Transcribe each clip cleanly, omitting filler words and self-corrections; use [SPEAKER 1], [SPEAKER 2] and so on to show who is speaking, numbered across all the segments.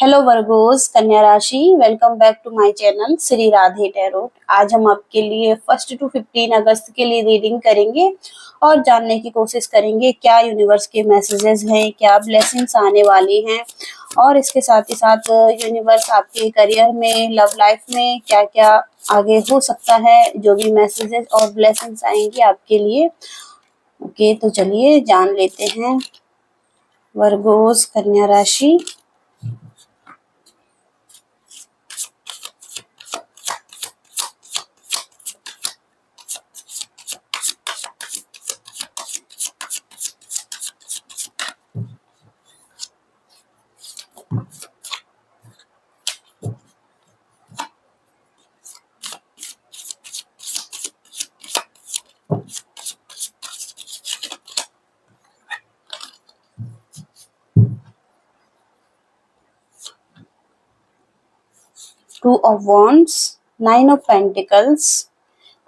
[SPEAKER 1] Hello virgos कन्या राशि, welcome back to my channel Shri Radhe tarot. आज हम आपके लिए 1 to 15 अगस्त के लिए रीडिंग करेंगे और जानने की कोशिश करेंगे क्या यूनिवर्स के मैसेजेस हैं, क्या ब्लेसिंग्स आने वाली हैं और इसके साथ ही साथ यूनिवर्स आपके करियर में, लव लाइफ में क्या क्या आगे हो सकता है, जो भी मैसेजेस और ब्लेसिंग्स आएंगे आपके लिए। ओके, तो चलिए जान लेते हैं वर्गोस कन्या राशि। 2 of Wands, 9 of Pentacles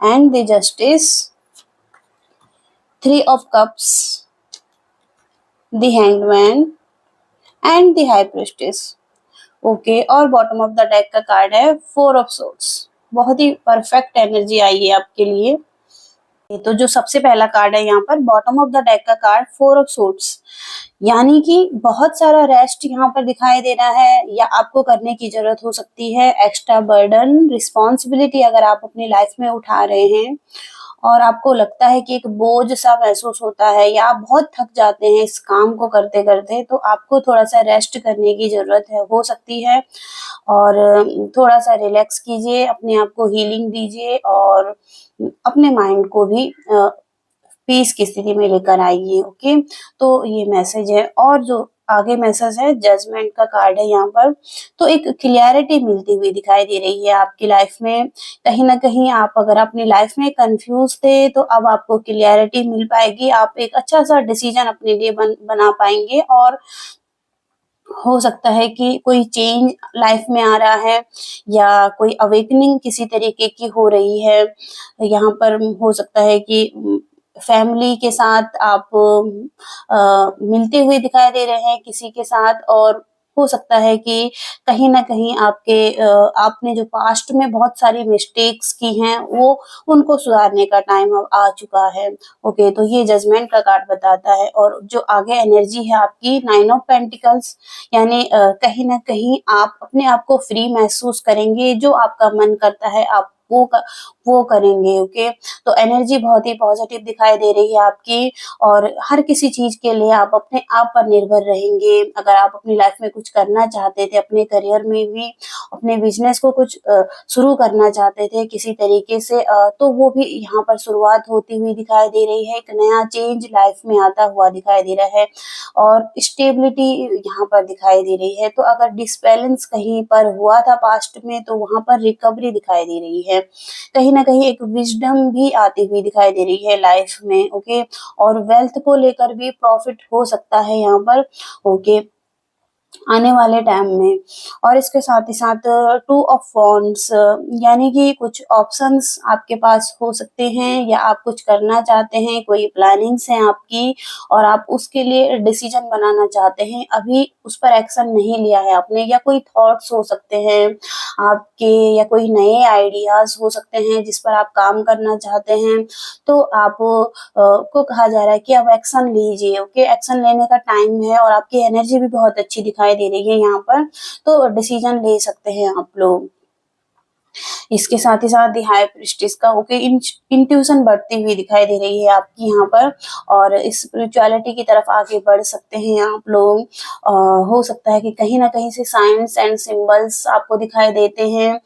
[SPEAKER 1] and the Justice, 3 of Cups, the Hanged Man and the High Priestess। Okay, और बॉटम ऑफ द डेक का कार्ड है 4 ऑफ सोर्ड्स। बहुत ही परफेक्ट एनर्जी आई है आपके लिए। तो जो सबसे पहला कार्ड है यहाँ पर बॉटम ऑफ द डेक का कार्ड 4 ऑफ सोर्ड्स, यानी कि बहुत सारा रेस्ट यहाँ पर दिखाई दे रहा है या आपको करने की जरूरत हो सकती है। एक्स्ट्रा बर्डन, रिस्पॉन्सिबिलिटी अगर आप अपनी लाइफ में उठा रहे हैं और आपको लगता है कि एक बोझ सा महसूस होता है या आप बहुत थक जाते हैं इस काम को करते करते, तो आपको थोड़ा सा रेस्ट करने की जरूरत है, हो सकती है। और थोड़ा सा रिलैक्स कीजिए, अपने आप को हीलिंग दीजिए और अपने माइंड को भी पीस की स्थिति में लेकर आइए। ओके, तो ये मैसेज है। और जो आगे मैसेज है जजमेंट का कार्ड है यहाँ पर, तो एक क्लियरिटी मिलती हुई दिखाई दे रही है आपकी लाइफ में। कहीं ना कहीं आप अगर अपनी लाइफ में कंफ्यूज थे तो अब आपको क्लियरिटी मिल पाएगी, आप एक अच्छा सा डिसीजन अपने लिए बना पाएंगे और हो सकता है कि कोई चेंज लाइफ में आ रहा है या कोई अवेकनिंग किसी तरीके की हो रही है। यहाँ पर हो सकता है कि फैमिली के साथ आप मिलते हुए दिखाई दे रहे हैं किसी के साथ, और हो सकता है कि कहीं ना कहीं आपने जो पास्ट में बहुत सारी मिस्टेक्स की हैं वो उनको सुधारने का टाइम अब आ चुका है। ओके, तो ये जजमेंट का कार्ड बताता है। और जो आगे एनर्जी है आपकी 9 ऑफ पेंटिकल्स, यानी कहीं ना कहीं आप अपने आप को फ्री महसूस करेंगे, जो आपका मन करता है आप वो करेंगे। ओके, तो एनर्जी बहुत ही पॉजिटिव दिखाई दे रही है आपकी और हर किसी चीज के लिए आप अपने आप पर निर्भर रहेंगे। अगर आप अपनी लाइफ में कुछ करना चाहते थे, अपने करियर में भी, अपने बिजनेस को कुछ शुरू करना चाहते थे किसी तरीके से, तो वो भी यहाँ पर शुरुआत होती हुई दिखाई दे रही है। एक नया चेंज लाइफ में आता हुआ दिखाई दे रहा है और स्टेबिलिटी यहाँ पर दिखाई दे रही है। तो अगर डिसबैलेंस कहीं पर हुआ था पास्ट में तो वहां पर रिकवरी दिखाई दे रही है। कहीं ना कहीं एक विजडम भी आती हुई दिखाई दे रही है लाइफ में। ओके, और वेल्थ को लेकर भी प्रॉफिट हो सकता है यहाँ पर। ओके, आने वाले टाइम में। और इसके साथ ही साथ 2 ऑफ वॉन्ड्स, यानी कि कुछ ऑप्शंस आपके पास हो सकते हैं या आप कुछ करना चाहते हैं, कोई प्लानिंग्स हैं आपकी और आप उसके लिए डिसीजन बनाना चाहते हैं, अभी उस पर एक्शन नहीं लिया है आपने, या कोई थॉट्स हो सकते हैं आपके या कोई नए आइडियाज हो सकते हैं जिस पर आप काम करना चाहते हैं। तो आप को कहा जा रहा है कि आप एक्शन लीजिए। ओके, एक्शन लेने का टाइम है और आपकी एनर्जी भी बहुत अच्छी दिखाई दे रही है यहाँ पर, तो डिसीजन ले सकते हैं आप लोग। इसके साथ ही साथ दी हाई प्रिस्टिस का ओके इंट्यूशन बढ़ती हुई दिखाई दे रही है आपकी यहाँ पर, और स्पिरिचुअलिटी की तरफ आगे बढ़ सकते हैं आप लोग। हो सकता है कि कहीं ना कहीं से साइंस एंड सिंबल्स आपको दिखाई देते हैं,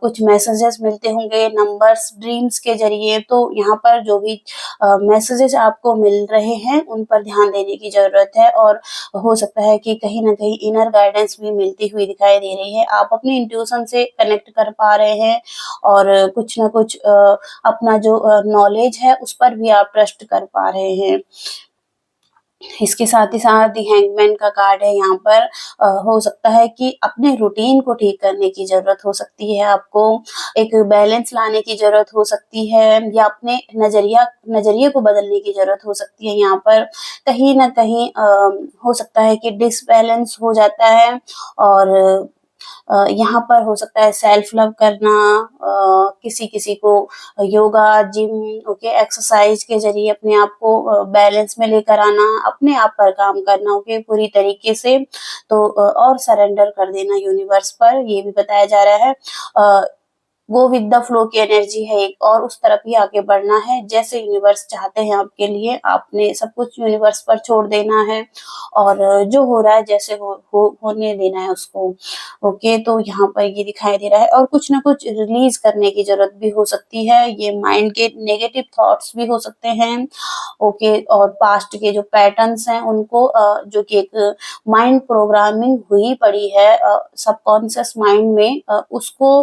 [SPEAKER 1] कुछ मैसेजेस मिलते होंगे नंबर्स, ड्रीम्स के जरिए। तो यहाँ पर जो भी मैसेजेस आपको मिल रहे हैं उन पर ध्यान देने की जरूरत है और हो सकता है कि कहीं ना कहीं इनर गाइडेंस भी मिलती हुई दिखाई दे रही है। आप अपनी इंट्यूशन से कनेक्ट कर पा रहे हैं और कुछ ना कुछ अपना जो नॉलेज है उस पर भी आप ट्रस्ट कर पा रहे हैं। इसके साथ ही साथ दी हैंगमैन का कार्ड है यहाँ पर। हो सकता है कि अपने रूटीन को ठीक करने की ज़रूरत हो सकती है आपको, एक बैलेंस लाने की ज़रूरत हो सकती है, या अपने नज़रिए को बदलने की ज़रूरत हो सकती है यहाँ पर। कहीं न कहीं हो सकता है कि डिसबैलेंस हो जाता है, और यहाँ पर हो सकता है सेल्फ लव करना, किसी-किसी को योगा, जिम, ओके, एक्सरसाइज के ज़रिए अपने आप को बैलेंस में लेकर आना, अपने आप पर काम करना, ओके, पूरी तरीके से। तो और सरेंडर कर देना यूनिवर्स पर, ये भी बताया जा रहा है। गो विद द फ्लो की एनर्जी है एक, और उस तरफ ही आगे बढ़ना है जैसे यूनिवर्स चाहते हैं आपके लिए। आपने सब कुछ यूनिवर्स पर छोड़ देना है, और जो हो रहा है जैसे होने देना है उसको। ओके, तो यहाँ पर ये दिखाई दे रहा है, और कुछ ना कुछ रिलीज करने की जरूरत भी हो सकती है। ये माइंड के नेगेटिव थॉट्स भी हो सकते हैं, ओके, और पास्ट के जो पैटर्न्स हैं उनको, जो कि एक माइंड प्रोग्रामिंग हुई पड़ी है सबकॉन्शियस माइंड में, उसको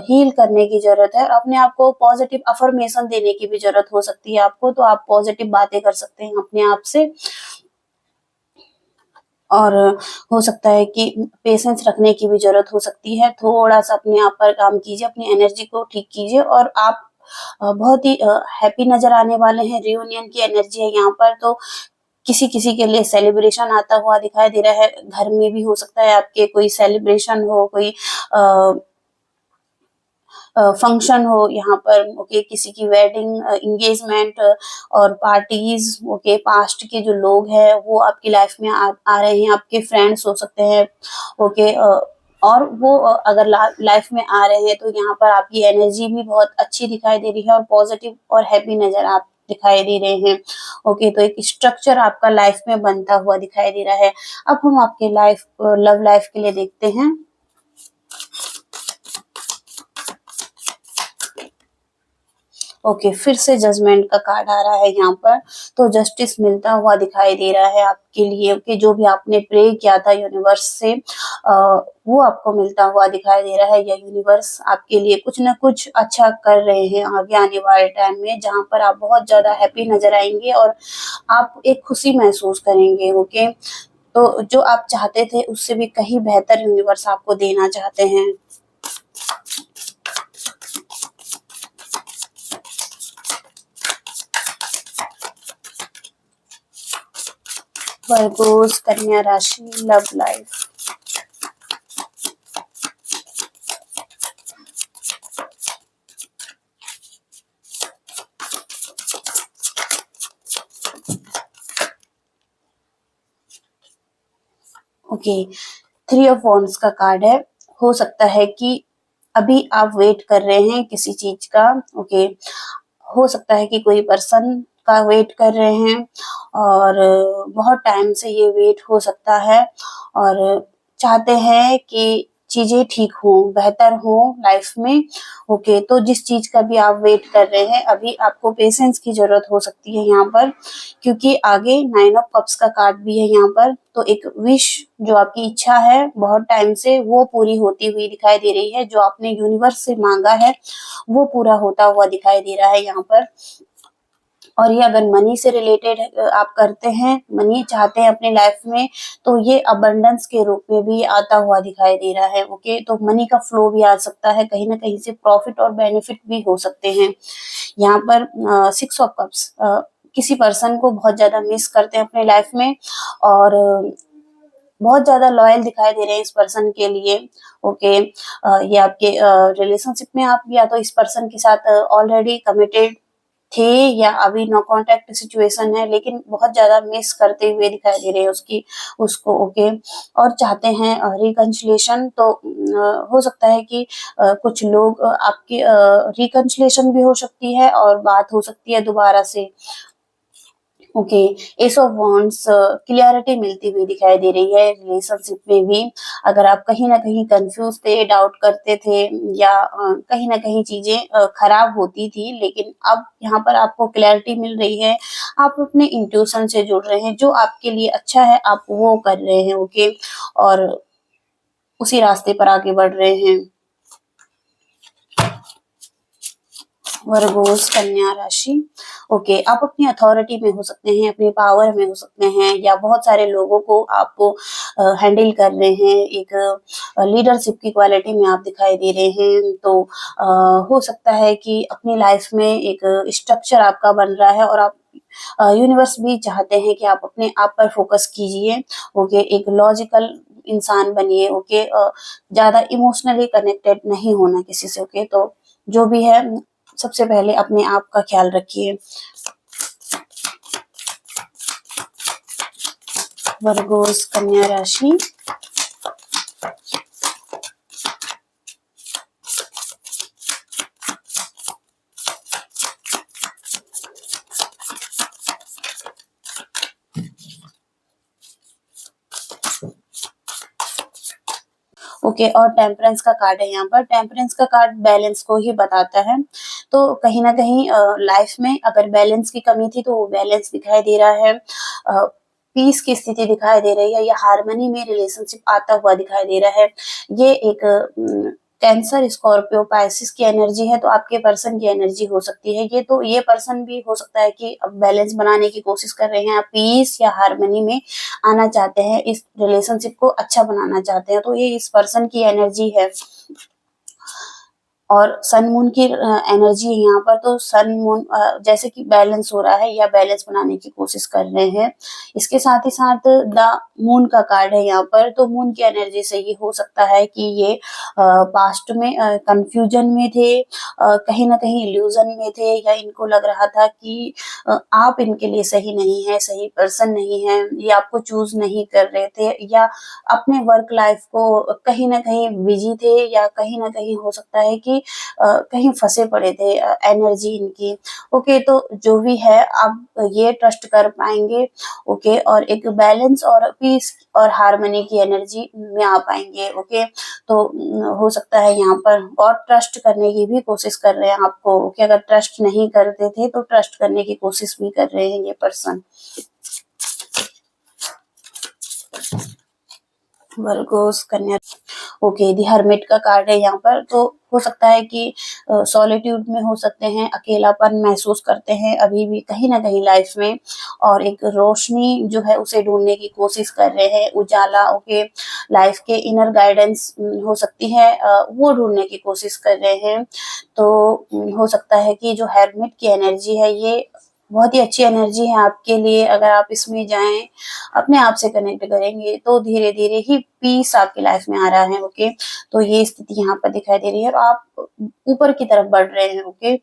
[SPEAKER 1] हील करने की ज़रूरत है। अपने आप को पॉजिटिव अफ़र्मेशन देने की भी ज़रूरत हो सकती है आपको, तो आप पॉजिटिव बातें कर सकते हैं अपने आप से। और हो सकता है कि पेशेंस रखने की भी ज़रूरत हो सकती है। थोड़ा-सा अपने आप पर काम कीजिए, अपनी एनर्जी को ठीक कीजिए, और आप बहुत ही हैप्पी नज़र आने वाले हैं। रियूनियन की एनर्जी है यहाँ पर, तो किसी-किसी के लिए सेलिब्रेशन आता हुआ दिखाई दे रहा है। घर में भी हो सकता है आपके कोई सेलिब्रेशन हो, कोई अ फंक्शन हो यहाँ पर, ओके, किसी की वेडिंग, एंगेजमेंट, और पार्टीज, ओके, पास्ट के जो लोग हैं वो आपकी लाइफ में आ रहे हैं, आपके फ्रेंड्स हो सकते हैं, ओके, और वो अगर लाइफ में आ रहे हैं तो यहाँ पर आपकी एनर्जी भी बहुत अच्छी दिखाई दे रही है, और पॉजिटिव और हैप्पी नजर आप दिखाई दे रहे हैं। ओके, तो एक स्ट्रक्चर आपका लाइफ में बनता हुआ दिखाई दे रहा है। अब हम आपके लव लाइफ के लिए देखते हैं। ओके, फिर से जजमेंट का कार्ड आ रहा है यहाँ पर, तो जस्टिस मिलता हुआ दिखाई दे रहा है आपके लिए। ओके, जो भी आपने प्रे किया था यूनिवर्स से, वो आपको मिलता हुआ दिखाई दे रहा है, या यूनिवर्स आपके लिए कुछ ना कुछ अच्छा कर रहे हैं आगे आने वाले टाइम में, जहाँ पर आप बहुत ज़्यादा हैप्पी नज़र आएँगे, और आप एक खुशी महसूस करेंगे। ओके, तो जो आप चाहते थे उससे भी कहीं बेहतर यूनिवर्स आपको देना चाहते हैं। वर्गोस, कन्या राशि, love life. Okay, 3 of wands का कार्ड है। हो सकता है कि अभी आप वेट कर रहे हैं किसी चीज का। ओके, हो सकता है कि कोई पर्सन का वेट कर रहे हैं, और बहुत टाइम से ये वेट हो सकता है, और चाहते हैं कि चीजें ठीक हो, बेहतर हो लाइफ में। ओके, तो जिस चीज का भी आप वेट कर रहे हैं, अभी आपको पेशेंस की जरूरत हो सकती है यहाँ पर, क्योंकि आगे 9 ऑफ कप्स का कार्ड भी है यहाँ पर। तो एक विश, जो आपकी इच्छा है बहुत टाइम से, वो पूरी होती हुई दिखाई दे रही है। जो आपने यूनिवर्स से मांगा है वो पूरा होता हुआ दिखाई दे रहा है यहाँ पर। और ये अगर मनी से रिलेटेड आप करते हैं, मनी चाहते हैं अपने लाइफ में, तो ये अबंडेंस के रूप में भी आता हुआ दिखाई दे रहा है। ओके, तो मनी का फ्लो भी आ सकता है, कहीं ना कहीं से प्रॉफिट और बेनिफिट भी हो सकते हैं। यहाँ पर 6 ऑफ कप्स, किसी पर्सन को बहुत ज्यादा मिस करते हैं अपने लाइफ में, और बहुत ज्यादा लॉयल दिखाई दे रहे हैं इस पर्सन के लिए। ओके, ये आपके रिलेशनशिप में आप या तो इस पर्सन के साथ ऑलरेडी कमिटेड थे, या अभी नो कांटेक्ट सिचुएशन है, लेकिन बहुत ज्यादा मिस करते हुए दिखाई दे रहे हैं उसको। ओके, और चाहते हैं रिकंसिलिएशन। तो हो सकता है कि कुछ लोग आपकी रिकंसिलिएशन भी हो सकती है, और बात हो सकती है दोबारा से। Okay, S of wands, clarity मिलती हुई दिखाई दे रही है रिलेशनशिप में भी। अगर आप कहीं ना कहीं कंफ्यूज थे, डाउट करते थे, या कहीं ना कहीं चीजें खराब होती थी, लेकिन अब यहाँ पर आपको क्लैरिटी मिल रही है। आप अपने इंट्यूशन से जुड़ रहे हैं, जो आपके लिए अच्छा है आप वो कर रहे हैं। ओके, और उसी रास्ते पर आगे बढ़ रहे हैं। वर्गोस कन्या राशि। ओके, आप अपनी अथॉरिटी में हो सकते हैं, अपनी पावर में हो सकते हैं, या बहुत सारे लोगों को आप हैंडल कर रहे हैं, एक लीडरशिप की क्वालिटी में आप दिखाई दे रहे हैं। तो हो सकता है कि अपनी लाइफ में एक स्ट्रक्चर आपका बन रहा है और आप यूनिवर्स भी चाहते हैं कि आप अपने आप पर फोकस कीजिए। ओके, एक लॉजिकल इंसान बनिए। ओके, ज्यादा इमोशनली कनेक्टेड नहीं होना किसी से। ओके, तो जो भी है, सबसे पहले अपने आप का ख्याल रखिए। वर्गोस कन्या राशि। ओके, और टेम्परेंस का कार्ड है यहाँ पर। टेम्परेंस का कार्ड बैलेंस को ही बताता है। तो कहीं ना कहीं लाइफ में अगर बैलेंस की कमी थी तो वो बैलेंस दिखाई दे रहा है। पीस की स्थिति दिखाई दे रही है, या हार्मनी में रिलेशनशिप आता हुआ दिखाई दे रहा है। ये एक कैंसर, स्कॉर्पियो, पाइसिस की एनर्जी है, तो आपके पर्सन की एनर्जी हो सकती है ये। तो ये पर्सन भी हो सकता है कि अब बैलेंस बनाने की कोशिश कर रहे हैं, पीस या हार्मनी में आना चाहते हैं, इस रिलेशनशिप को अच्छा बनाना चाहते हैं। तो ये इस पर्सन की एनर्जी है। और सन मून की एनर्जी है यहाँ पर। तो सन मून जैसे कि बैलेंस हो रहा है या बैलेंस बनाने की कोशिश कर रहे हैं। इसके साथ ही साथ द मून का कार्ड है यहाँ पर। तो मून की एनर्जी से ये हो सकता है कि ये पास्ट में कंफ्यूजन में थे, कहीं ना कहीं इल्यूजन में थे, या इनको लग रहा था कि आप इनके लिए सही नहीं है, सही पर्सन नहीं है, ये आपको चूज नहीं कर रहे थे, या अपने वर्क लाइफ को कहीं ना कहीं बिजी थे, या कहीं ना कहीं हो सकता है कि कहीं फंसे पड़े थे एनर्जी इनकी। ओके, तो जो भी है आप ये ट्रस्ट कर पाएंगे। ओके, और एक बैलेंस और पीस और हार्मनी की एनर्जी में आ पाएंगे। ओके, तो हो सकता है यहाँ पर और ट्रस्ट करने की भी कोशिश कर रहे हैं आपको। ओके, अगर ट्रस्ट नहीं करते थे तो ट्रस्ट करने की कोशिश भी कर रहे हैं ये पर्सन। वर्गोस कन्या। ओके, दी हर्मिट का कार्ड है यहाँ पर। तो हो सकता है कि सॉलिट्यूड में हो सकते हैं, अकेलापन महसूस करते हैं अभी भी कहीं ना कहीं लाइफ में, और एक रोशनी जो है उसे ढूंढने की कोशिश कर रहे हैं, उजाला। ओके, लाइफ के इनर गाइडेंस हो सकती है, वो ढूंढने की कोशिश कर रहे हैं। तो हो सकता है कि जो हर्मिट की एनर्जी है ये बहुत ही अच्छी एनर्जी है आपके लिए। अगर आप इसमें जाएं, अपने आप से कनेक्ट करेंगे, तो धीरे धीरे ही पीस आपकी लाइफ में आ रहा है। ओके, तो ये स्थिति यहाँ पर दिखाई दे रही है और आप ऊपर की तरफ बढ़ रहे हैं। ओके,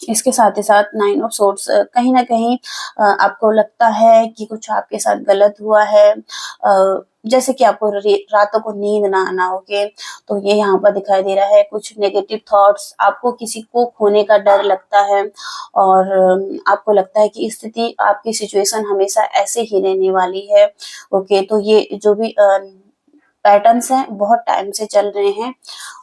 [SPEAKER 1] इसके साथ ही साथ नाइन ऑफ सोर्ट्स, कहीं ना कहीं आपको लगता है कि कुछ आपके साथ गलत हुआ है, जैसे कि आपको रातों को नींद ना आना। ओके, तो ये यहाँ पर दिखाई दे रहा है। कुछ नेगेटिव थॉट्स, आपको किसी को खोने का डर लगता है, और आपको लगता है कि स्थिति, आपकी सिचुएशन हमेशा ऐसे ही रहने वाली है। ओके, तो ये जो भी पैटर्न्स हैं बहुत टाइम से चल रहे हैं।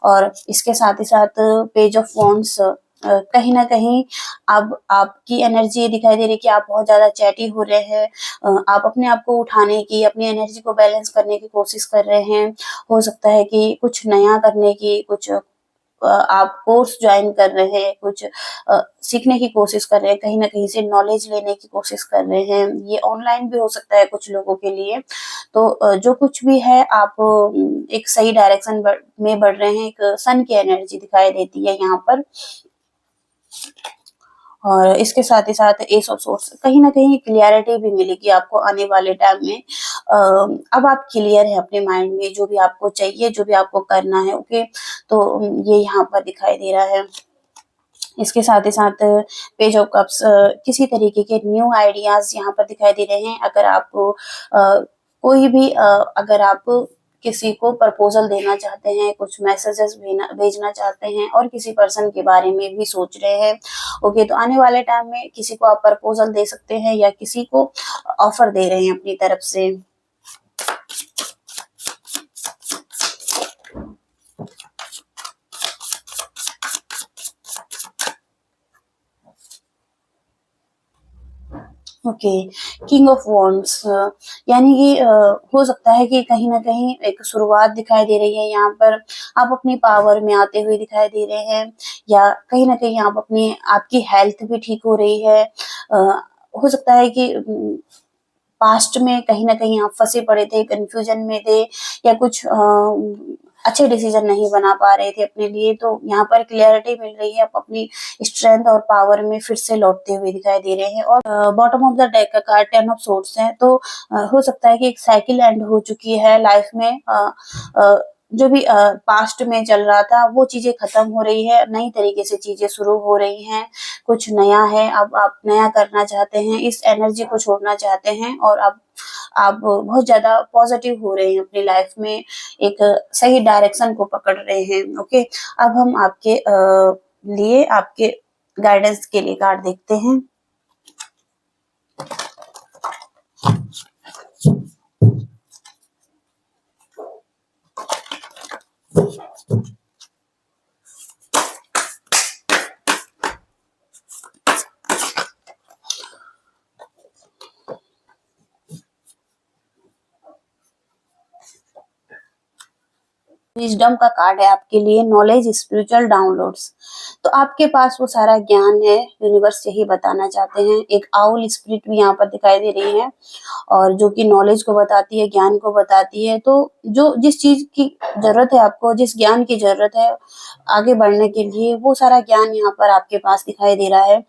[SPEAKER 1] और इसके साथ ही साथ पेज ऑफ वॉन्ड्स, कहीं ना कहीं अब आपकी एनर्जी ये दिखाई दे रही है कि आप बहुत ज्यादा चैटी हो रहे हैं। आप अपने आप को उठाने की, अपनी एनर्जी को बैलेंस करने की कोशिश कर रहे हैं। हो सकता है कि कुछ नया करने की, कुछ आप कोर्स ज्वाइन कर रहे हैं, कुछ सीखने की कोशिश कर रहे हैं, कहीं ना कहीं से नॉलेज लेने की कोशिश कर रहे हैं। ये ऑनलाइन भी हो सकता है कुछ लोगों के लिए। तो जो कुछ भी है, आप एक सही डायरेक्शन में बढ़ रहे हैं। एक सन की एनर्जी दिखाई देती है यहाँ पर। और इसके साथ ही साथ एस ऑफ सोर्स, कहीं ना कहीं क्लियरिटी भी मिलेगी आपको आने वाले टाइम में। अब आप क्लियर है अपने माइंड में, जो भी आपको चाहिए, जो भी आपको करना है। ओके, तो ये यहाँ पर दिखाई दे रहा है। इसके साथ ही साथ पेज ऑफ कप्स, किसी तरीके के न्यू आइडियाज यहाँ पर दिखाई दे रहे हैं। अगर आप कोई भी अगर आप किसी को प्रपोजल देना चाहते हैं, कुछ मैसेजेस भेजना चाहते हैं, और किसी पर्सन के बारे में भी सोच रहे हैं। ओके, तो आने वाले टाइम में किसी को आप प्रपोजल दे सकते हैं, या किसी को ऑफर दे रहे हैं अपनी तरफ से। ओके, किंग ऑफ वॉन्ड्स, यानी कि हो सकता है कि कहीं ना कहीं एक शुरुआत दिखाई दे रही है यहाँ पर। आप अपनी पावर में आते हुए दिखाई दे रहे हैं, या कहीं ना कहीं आप अपनी आपकी हेल्थ भी ठीक हो रही है। हो सकता है कि पास्ट में कहीं ना कहीं आप फंसे पड़े थे, कंफ्यूजन में थे, या कुछ अच्छे डिसीजन नहीं बना पा रहे थे अपने लिए, तो यहाँ पर क्लियरिटी मिल रही है। आप अपनी स्ट्रेंथ और पावर में फिर से लौटते हुए दिखाई दे रहे हैं। और बॉटम ऑफ द डेक का कार्ड 10 ऑफ सोर्ड्स है, तो हो सकता है कि एक साइकिल एंड हो चुकी है लाइफ में। जो भी पास्ट में चल रहा था वो चीजें खत्म हो रही है, नई तरीके से चीजें शुरू हो रही हैं, कुछ नया है। अब आप नया करना चाहते हैं, इस एनर्जी को छोड़ना चाहते हैं, और आप बहुत ज्यादा पॉजिटिव हो रहे हैं अपनी लाइफ में, एक सही डायरेक्शन को पकड़ रहे हैं। ओके, अब हम आपके लिए आपके गाइडेंस के लिए कार्ड देखते हैं। विजडम का कार्ड है आपके लिए, नॉलेज, स्पिरिचुअल डाउनलोड्स। तो आपके पास वो सारा ज्ञान है, यूनिवर्स यही बताना चाहते हैं। एक आउल स्पिरिट भी यहाँ पर दिखाई दे रही है, और जो कि नॉलेज को बताती है, ज्ञान को बताती है। तो जो जिस चीज की जरूरत है आपको, जिस ज्ञान की जरूरत है आगे बढ़ने के लिए, वो सारा ज्ञान यहाँ पर आपके पास दिखाई दे रहा है।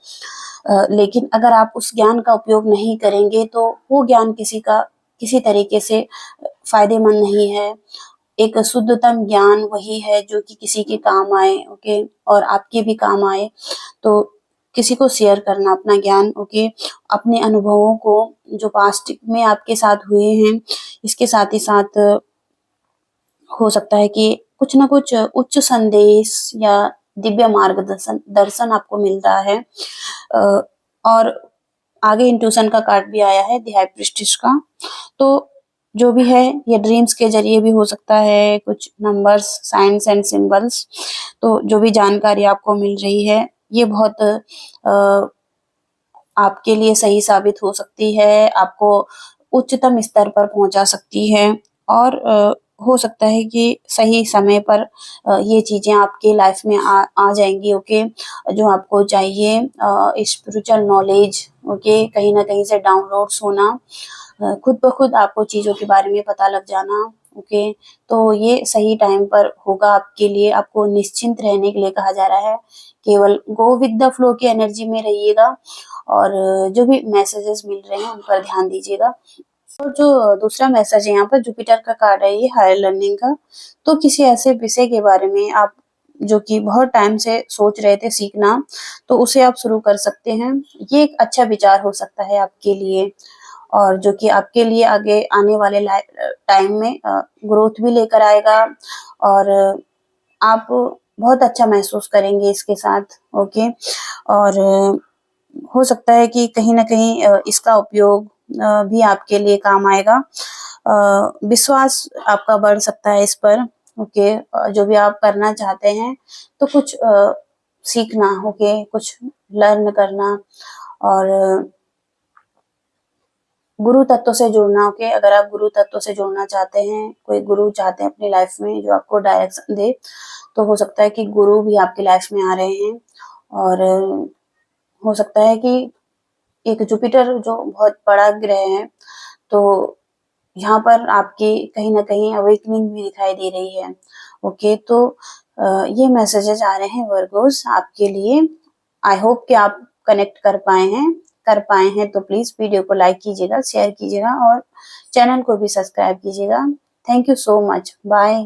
[SPEAKER 1] लेकिन अगर आप उस ज्ञान का उपयोग नहीं करेंगे तो वो ज्ञान किसी तरीके से फायदेमंद नहीं है। एक शुद्धतम ज्ञान वही है जो कि किसी के काम आए, ओके, और आपके भी काम आए। तो किसी को शेयर करना अपना ज्ञान, ओके, अपने अनुभवों को जो पास्ट में आपके साथ हुए हैं, इसके साथ ही साथ हो सकता है कि कुछ ना कुछ उच्च संदेश या दिव्य मार्गदर्शन दर्शन आपको मिल रहा है। और आगे इंट्यूशन का कार्ड भी आया है, द हाई प्रीस्टेस का। तो जो भी है ये ड्रीम्स के जरिए भी हो सकता है, कुछ नंबर्स, साइंस एंड सिंबल्स। तो जो भी जानकारी आपको मिल रही है ये बहुत आपके लिए सही साबित हो सकती है, आपको उच्चतम स्तर पर पहुंचा सकती है। और हो सकता है कि सही समय पर ये चीजें आपके लाइफ में आ जाएंगी, ओके, जो आपको चाहिए। स्पिरिचुअल नॉलेज, ओके, कहीं ना कहीं से डाउनलोड्स होना, खुद ब खुद आपको चीजों के बारे में पता लग जाना, ओके। तो ये सही टाइम पर होगा आपके लिए। आपको निश्चिंत रहने के लिए कहा जा रहा है, केवल गो विद द फ्लो की एनर्जी में रहिएगा, और जो भी मैसेजेस मिल रहे हैं उन पर ध्यान दीजिएगा। और जो दूसरा मैसेज है यहाँ पर, जुपिटर का कार्ड है ये, हायर लर्निंग का। तो किसी ऐसे विषय के बारे में आप जो कि बहुत टाइम से सोच रहे थे सीखना, तो उसे आप शुरू कर सकते हैं। ये एक अच्छा विचार हो सकता है आपके लिए, और जो कि आपके लिए आगे आने वाले टाइम में ग्रोथ भी लेकर आएगा, और आप बहुत अच्छा महसूस करेंगे इसके साथ, ओके। और हो सकता है कि कहीं ना कहीं इसका उपयोग भी आपके लिए काम आएगा। विश्वास आपका बढ़ सकता है इस पर, ओके। जो भी आप करना चाहते हैं, तो कुछ सीखना, ओके, कुछ लर्न करना, और गुरु तत्व से जुड़ना, ओके। अगर आप गुरु तत्व से जुड़ना चाहते हैं, कोई गुरु चाहते हैं अपनी लाइफ में जो आपको डायरेक्शन दे, तो हो सकता है कि गुरु भी आपकी लाइफ में आ रहे हैं। और हो सकता है कि एक जुपिटर जो बहुत बड़ा ग्रह है, तो यहाँ पर आपकी कहीं ना कहीं अवेकनिंग भी दिखाई दे रही है, ओके। तो ये मैसेजेस आ रहे हैं वर्गोस आपके लिए। आई होप कि आप कनेक्ट कर पाए हैं। तो प्लीज वीडियो को लाइक कीजिएगा, शेयर कीजिएगा, और चैनल को भी सब्सक्राइब कीजिएगा। Thank you so much, bye.